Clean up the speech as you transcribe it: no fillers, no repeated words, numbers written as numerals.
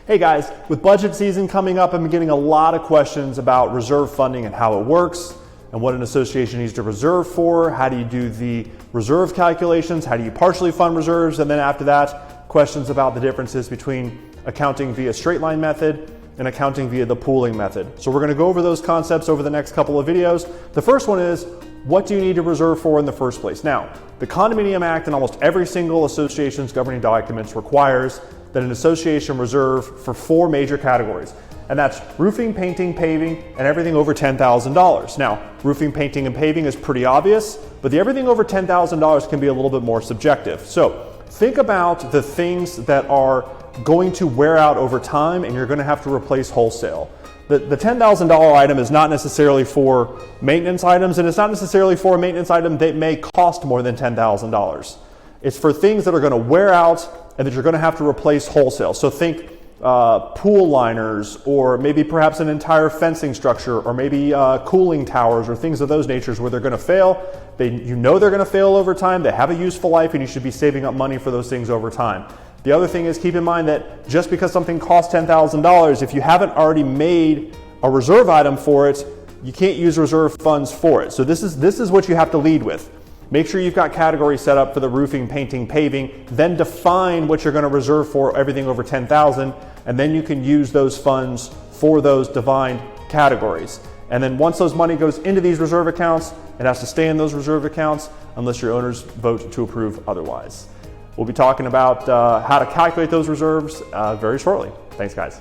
Hey guys, with budget season coming up, I've been getting a lot of questions about reserve funding and how it works and what an association needs to reserve for. How do you do the reserve calculations? How do you partially fund reserves? And then after that, questions about the differences between accounting via straight line method and accounting via the pooling method. So we're going to go over those concepts over the next couple of videos. The first one is, what do you need to reserve for in the first place? Now, the Condominium Act and almost every single association's governing documents requires that an association reserve for 4 major categories. And that's roofing, painting, paving, and everything over $10,000. Now, roofing, painting, and paving is pretty obvious, but the everything over $10,000 can be a little bit more subjective. So think about the things that are going to wear out over time and you're going to have to replace wholesale. The $10,000 item is not necessarily for maintenance items, and it's not necessarily for a maintenance item that may cost more than $10,000. It's for things that are going to wear out and that you're going to have to replace wholesale. So think pool liners, or maybe perhaps an entire fencing structure, or maybe cooling towers, or things of those natures where they're going to fail. You know they're going to fail over time. They have a useful life, and you should be saving up money for those things over time. The other thing is, keep in mind that just because something costs $10,000, if you haven't already made a reserve item for it, you can't use reserve funds for it. So this is what you have to lead with. Make sure you've got categories set up for the roofing, painting, paving, then define what you're going to reserve for everything over $10,000, and then you can use those funds for those defined categories. And then once those money goes into these reserve accounts, it has to stay in those reserve accounts unless your owners vote to approve otherwise. We'll be talking about how to calculate those reserves very shortly. Thanks, guys.